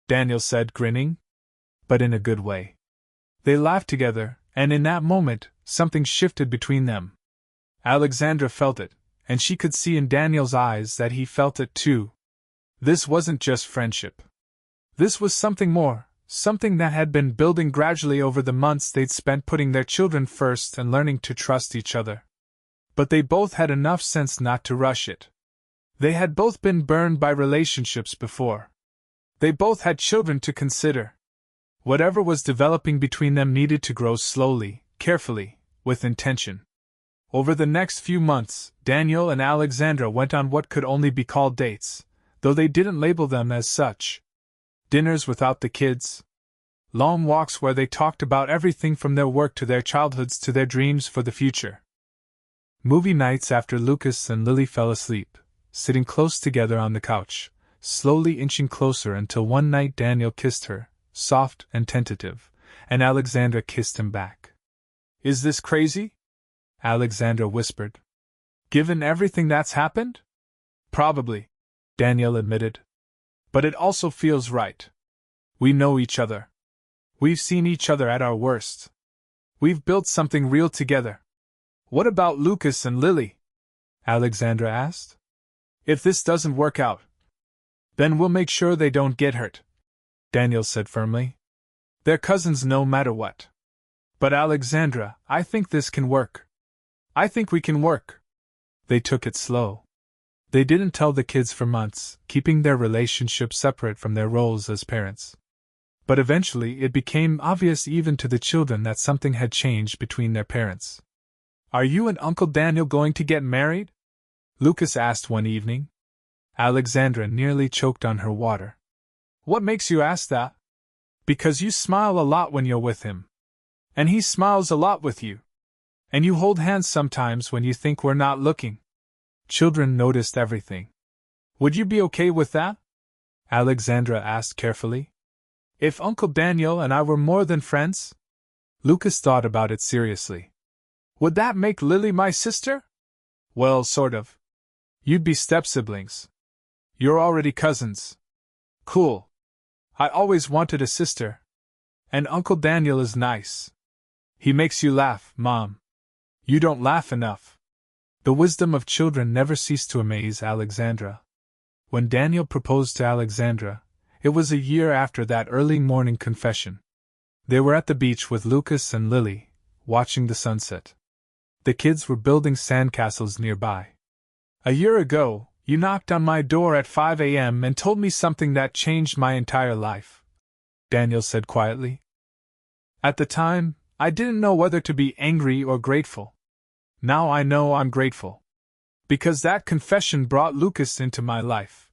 Daniel said, grinning. "But in a good way." They laughed together, and in that moment, something shifted between them. Alexandra felt it, and she could see in Daniel's eyes that he felt it too. This wasn't just friendship. This was something more, something that had been building gradually over the months they'd spent putting their children first and learning to trust each other. But they both had enough sense not to rush it. They had both been burned by relationships before. They both had children to consider. Whatever was developing between them needed to grow slowly, carefully, with intention. Over the next few months, Daniel and Alexandra went on what could only be called dates, though they didn't label them as such. Dinners without the kids. Long walks where they talked about everything from their work to their childhoods to their dreams for the future. Movie nights after Lucas and Lily fell asleep, sitting close together on the couch, slowly inching closer until one night Daniel kissed her, soft and tentative, and Alexandra kissed him back. "Is this crazy?" Alexandra whispered. "Given everything that's happened?" "Probably," Daniel admitted. "But it also feels right. We know each other. We've seen each other at our worst. We've built something real together. What about Lucas and Lily? Alexandra asked. If this doesn't work out, then we'll make sure they don't get hurt, Daniel said firmly. They're cousins no matter what. But Alexandra, I think this can work. I think we can work. They took it slow. They didn't tell the kids for months, keeping their relationship separate from their roles as parents. But eventually it became obvious even to the children that something had changed between their parents. Are you and Uncle Daniel going to get married? Lucas asked one evening. Alexandra nearly choked on her water. What makes you ask that? Because you smile a lot when you're with him. And he smiles a lot with you. And you hold hands sometimes when you think we're not looking. Children noticed everything. Would you be okay with that? Alexandra asked carefully. If Uncle Daniel and I were more than friends? Lucas thought about it seriously. Would that make Lily my sister? Well, sort of. You'd be step-siblings. You're already cousins. Cool. I always wanted a sister. And Uncle Daniel is nice. He makes you laugh, Mom. You don't laugh enough. The wisdom of children never ceased to amaze Alexandra. When Daniel proposed to Alexandra, it was a year after that early morning confession. They were at the beach with Lucas and Lily, watching the sunset. The kids were building sandcastles nearby. A year ago, you knocked on my door at 5 a.m. and told me something that changed my entire life, Daniel said quietly. At the time, I didn't know whether to be angry or grateful. Now I know I'm grateful. Because that confession brought Lucas into my life.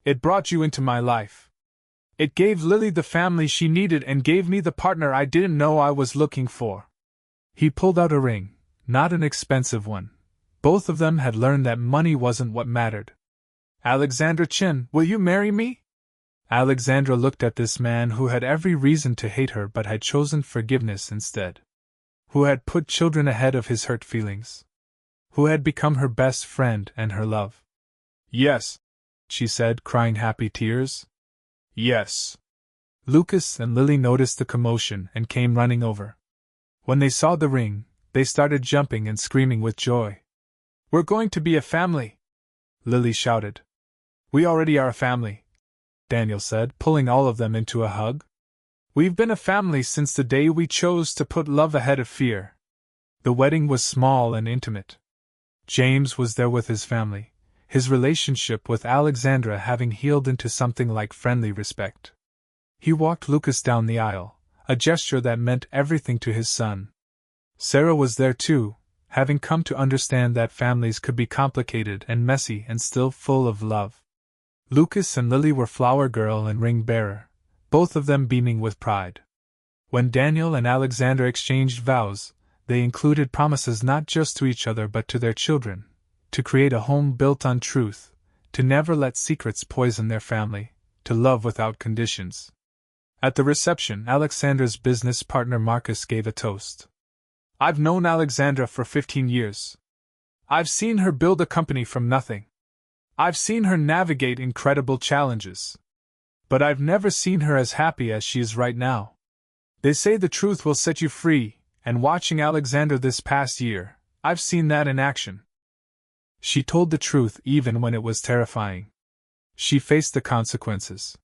It brought you into my life. It gave Lily the family she needed and gave me the partner I didn't know I was looking for. He pulled out a ring, not an expensive one. Both of them had learned that money wasn't what mattered. Alexandra Chin, will you marry me? Alexandra looked at this man who had every reason to hate her but had chosen forgiveness instead. Who had put children ahead of his hurt feelings. Who had become her best friend and her love. Yes, she said, crying happy tears. Yes. Lucas and Lily noticed the commotion and came running over. When they saw the ring, they started jumping and screaming with joy. We're going to be a family, Lily shouted. We already are a family, Daniel said, pulling all of them into a hug. We've been a family since the day we chose to put love ahead of fear. The wedding was small and intimate. James was there with his family, his relationship with Alexandra having healed into something like friendly respect. He walked Lucas down the aisle, a gesture that meant everything to his son. Sarah was there too, having come to understand that families could be complicated and messy and still full of love. Lucas and Lily were flower girl and ring bearer, both of them beaming with pride. When Daniel and Alexandra exchanged vows, they included promises not just to each other but to their children, to create a home built on truth, to never let secrets poison their family, to love without conditions. At the reception, Alexandra's business partner Marcus gave a toast. I've known Alexandra for 15 years. I've seen her build a company from nothing. I've seen her navigate incredible challenges. But I've never seen her as happy as she is right now. They say the truth will set you free, and watching Alexandra this past year, I've seen that in action. She told the truth even when it was terrifying. She faced the consequences.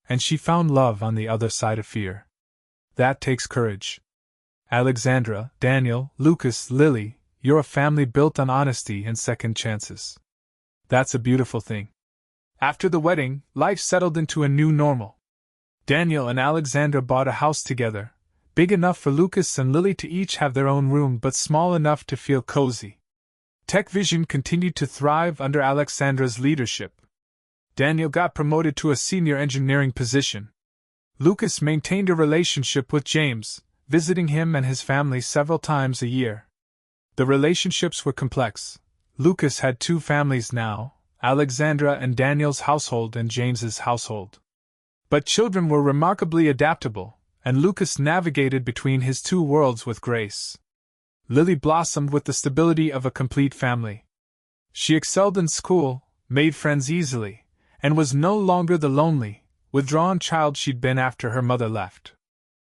And she found love on the other side of fear. That takes courage. Alexandra, Daniel, Lucas, Lily, you're a family built on honesty and second chances. That's a beautiful thing. After the wedding, life settled into a new normal. Daniel and Alexandra bought a house together, big enough for Lucas and Lily to each have their own room but small enough to feel cozy. Tech Vision continued to thrive under Alexandra's leadership. Daniel got promoted to a senior engineering position. Lucas maintained a relationship with James, visiting him and his family several times a year. The relationships were complex. Lucas had two families now, Alexandra and Daniel's household and James's household. But children were remarkably adaptable, and Lucas navigated between his two worlds with grace. Lily blossomed with the stability of a complete family. She excelled in school, made friends easily, and was no longer the lonely, withdrawn child she'd been after her mother left.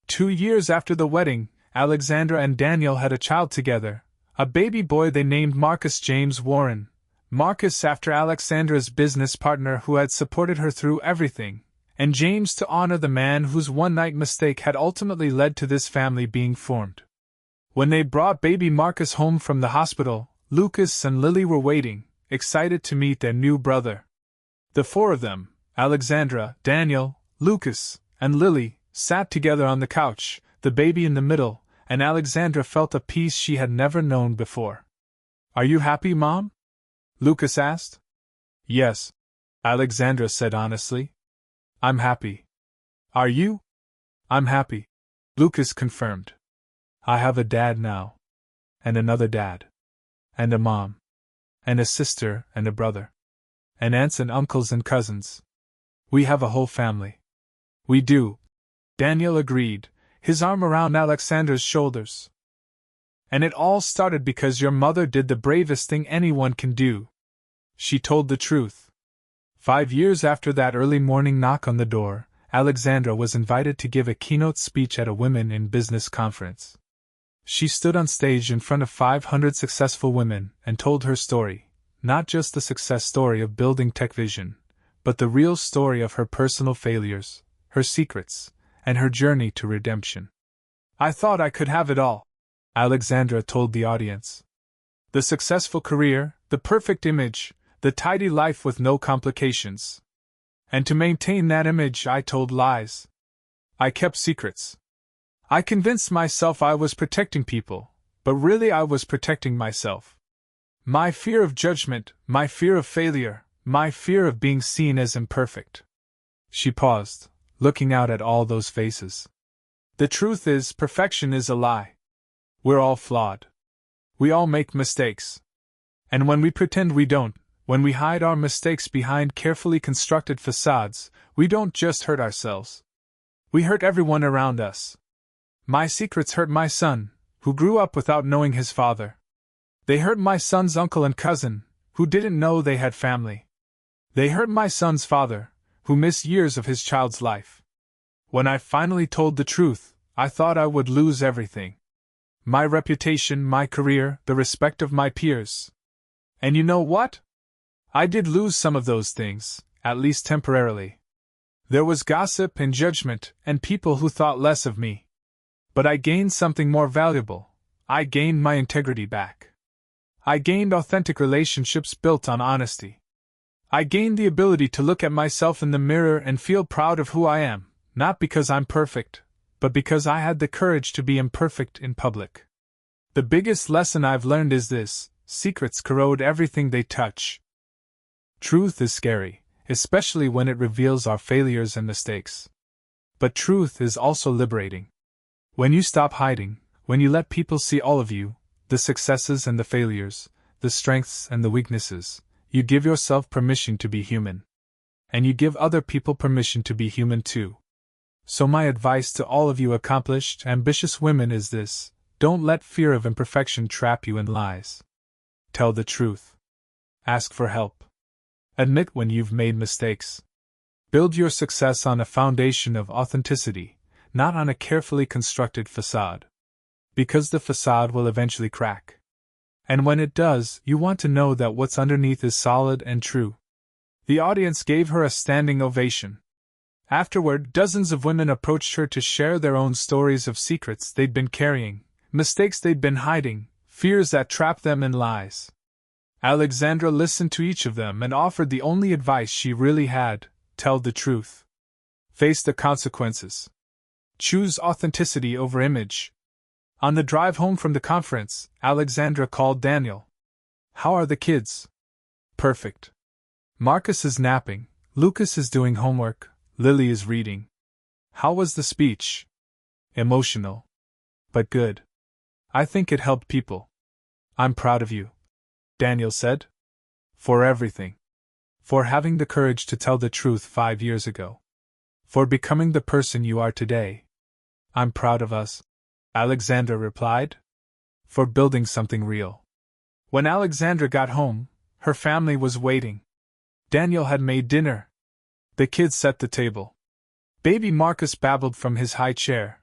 2 years after the wedding, Alexandra and Daniel had a child together, a baby boy they named Marcus James Warren. Marcus after Alexandra's business partner who had supported her through everything, and James to honor the man whose one-night mistake had ultimately led to this family being formed. When they brought baby Marcus home from the hospital, Lucas and Lily were waiting, excited to meet their new brother. The four of them, Alexandra, Daniel, Lucas, and Lily, sat together on the couch, the baby in the middle, and Alexandra felt a peace she had never known before. "Are you happy, Mom?" Lucas asked. "Yes," Alexandra said honestly. "I'm happy." "Are you?" "I'm happy," Lucas confirmed. "I have a dad now. And another dad. And a mom. And a sister and a brother. And aunts and uncles and cousins. We have a whole family." "We do," Daniel agreed, his arm around Alexandra's shoulders. "And it all started because your mother did the bravest thing anyone can do. She told the truth." 5 years after that early morning knock on the door, Alexandra was invited to give a keynote speech at a Women in Business conference. She stood on stage in front of 500 successful women and told her story, not just the success story of building Tech Vision, but the real story of her personal failures, her secrets, and her journey to redemption. "I thought I could have it all," Alexandra told the audience. "The successful career, the perfect image, the tidy life with no complications. And to maintain that image, I told lies. I kept secrets. I convinced myself I was protecting people, but really I was protecting myself. My fear of judgment, my fear of failure, my fear of being seen as imperfect." She paused, looking out at all those faces. "The truth is, perfection is a lie. We're all flawed. We all make mistakes. And when we pretend we don't, when we hide our mistakes behind carefully constructed facades, we don't just hurt ourselves. We hurt everyone around us. My secrets hurt my son, who grew up without knowing his father. They hurt my son's uncle and cousin, who didn't know they had family. They hurt my son's father, who missed years of his child's life. When I finally told the truth, I thought I would lose everything. My reputation, my career, the respect of my peers. And you know what? I did lose some of those things, at least temporarily. There was gossip and judgment, and people who thought less of me. But I gained something more valuable. I gained my integrity back. I gained authentic relationships built on honesty. I gained the ability to look at myself in the mirror and feel proud of who I am, not because I'm perfect, but because I had the courage to be imperfect in public. The biggest lesson I've learned is this: secrets corrode everything they touch. Truth is scary, especially when it reveals our failures and mistakes. But truth is also liberating. When you stop hiding, when you let people see all of you, the successes and the failures, the strengths and the weaknesses, you give yourself permission to be human. And you give other people permission to be human too. So my advice to all of you accomplished, ambitious women is this: don't let fear of imperfection trap you in lies. Tell the truth. Ask for help. Admit when you've made mistakes. Build your success on a foundation of authenticity, not on a carefully constructed facade. Because the facade will eventually crack. And when it does, you want to know that what's underneath is solid and true. The audience gave her a standing ovation. Afterward, dozens of women approached her to share their own stories of secrets they'd been carrying, mistakes they'd been hiding, fears that trapped them in lies. Alexandra listened to each of them and offered the only advice she really had: tell the truth. Face the consequences. Choose authenticity over image. On the drive home from the conference, Alexandra called Daniel. "How are the kids?" "Perfect. Marcus is napping, Lucas is doing homework, Lily is reading." "How was the speech?" "Emotional. But good. I think it helped people." "I'm proud of you," Daniel said. "For everything. For having the courage to tell the truth 5 years ago. For becoming the person you are today." "I'm proud of us," Alexandra replied. "For building something real." When Alexandra got home, her family was waiting. Daniel had made dinner. The kids set the table. Baby Marcus babbled from his high chair.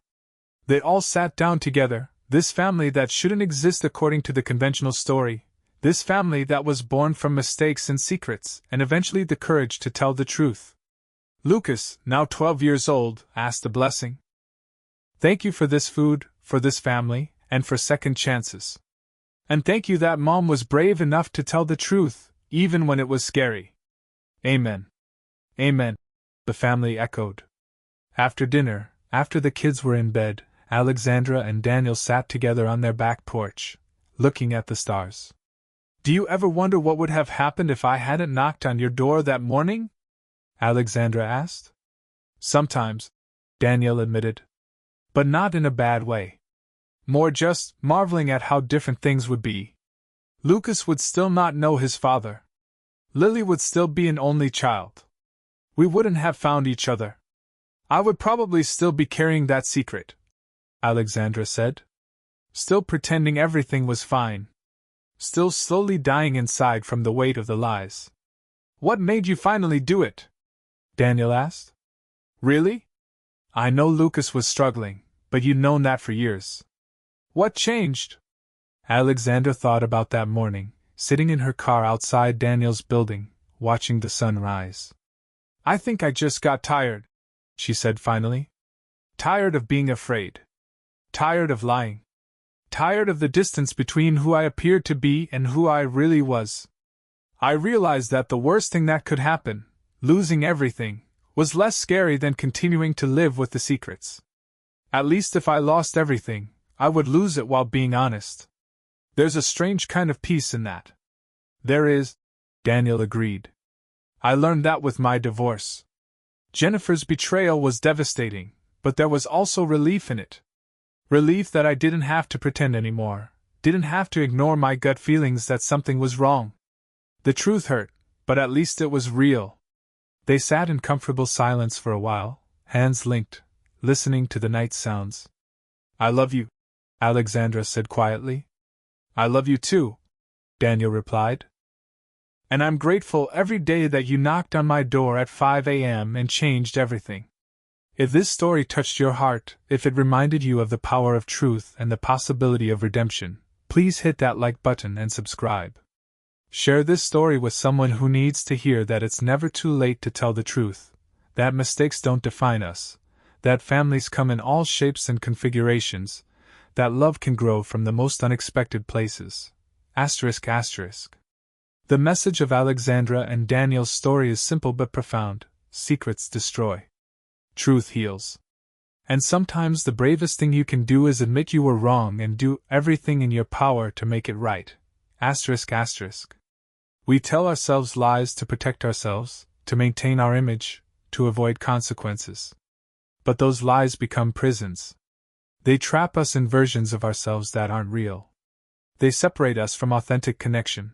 They all sat down together, this family that shouldn't exist according to the conventional story, this family that was born from mistakes and secrets, and eventually the courage to tell the truth. Lucas, now 12 years old, asked a blessing. Thank you for this food, for this family, and for second chances. And thank you that Mom was brave enough to tell the truth, even when it was scary. Amen. Amen, the family echoed. After dinner, after the kids were in bed, Alexandra and Daniel sat together on their back porch, looking at the stars. Do you ever wonder what would have happened if I hadn't knocked on your door that morning? Alexandra asked. Sometimes, Daniel admitted. But not in a bad way. More just marveling at how different things would be. Lucas would still not know his father. Lily would still be an only child. We wouldn't have found each other. I would probably still be carrying that secret, Alexandra said. Still pretending everything was fine. Still slowly dying inside from the weight of the lies. What made you finally do it? Daniel asked. Really? I know Lucas was struggling, but you'd known that for years. What changed? Alexandra thought about that morning, sitting in her car outside Daniel's building, watching the sun rise. I think I just got tired, she said finally. Tired of being afraid. Tired of lying. Tired of the distance between who I appeared to be and who I really was. I realized that the worst thing that could happen, losing everything, was less scary than continuing to live with the secrets. At least if I lost everything, I would lose it while being honest. There's a strange kind of peace in that. There is, Daniel agreed. I learned that with my divorce. Jennifer's betrayal was devastating, but there was also relief in it. Relief that I didn't have to pretend anymore, didn't have to ignore my gut feelings that something was wrong. The truth hurt, but at least it was real. They sat in comfortable silence for a while, hands linked, listening to the night sounds. I love you, Alexandra said quietly. I love you too, Daniel replied. And I'm grateful every day that you knocked on my door at 5 a.m. and changed everything. If this story touched your heart, if it reminded you of the power of truth and the possibility of redemption, please hit that like button and subscribe. Share this story with someone who needs to hear that it's never too late to tell the truth, that mistakes don't define us, that families come in all shapes and configurations, that love can grow from the most unexpected places. ***. The message of Alexandra and Daniel's story is simple but profound. Secrets destroy. Truth heals. And sometimes the bravest thing you can do is admit you were wrong and do everything in your power to make it right. ***. We tell ourselves lies to protect ourselves, to maintain our image, to avoid consequences. But those lies become prisons. They trap us in versions of ourselves that aren't real. They separate us from authentic connection.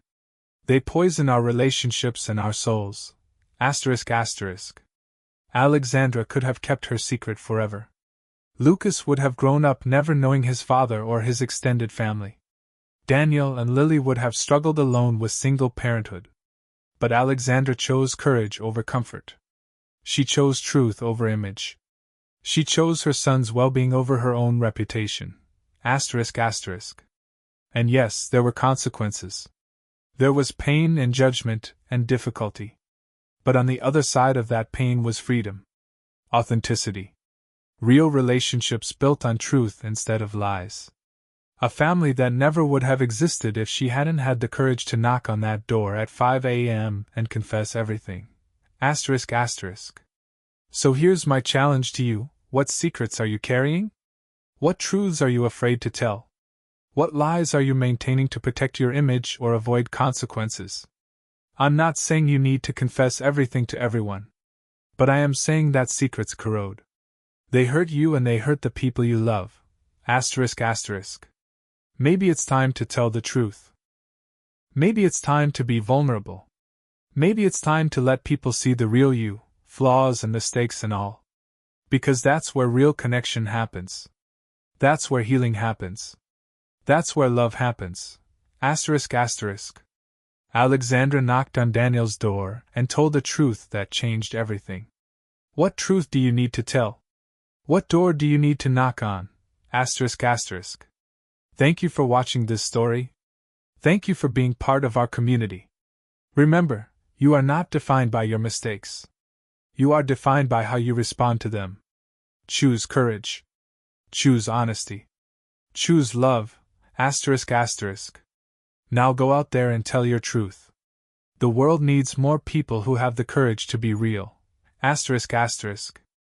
They poison our relationships and our souls. ***. Alexandra could have kept her secret forever. Lucas would have grown up never knowing his father or his extended family. Daniel and Lily would have struggled alone with single parenthood. But Alexandra chose courage over comfort. She chose truth over image. She chose her son's well-being over her own reputation. ***. And yes, there were consequences. There was pain and judgment and difficulty. But on the other side of that pain was freedom. Authenticity. Real relationships built on truth instead of lies. A family that never would have existed if she hadn't had the courage to knock on that door at 5 a.m. and confess everything. ***. So here's my challenge to you. What secrets are you carrying? What truths are you afraid to tell? What lies are you maintaining to protect your image or avoid consequences? I'm not saying you need to confess everything to everyone. But I am saying that secrets corrode. They hurt you and they hurt the people you love. ***. Maybe it's time to tell the truth. Maybe it's time to be vulnerable. Maybe it's time to let people see the real you, flaws and mistakes and all. Because that's where real connection happens. That's where healing happens. That's where love happens. ***. Alexandra knocked on Daniel's door and told the truth that changed everything. What truth do you need to tell? What door do you need to knock on? Asterisk asterisk. Thank you for watching this story. Thank you for being part of our community. Remember, you are not defined by your mistakes. You are defined by how you respond to them. Choose courage. Choose honesty. Choose love. Asterisk asterisk. Now go out there and tell your truth. The world needs more people who have the courage to be real. Asterisk asterisk.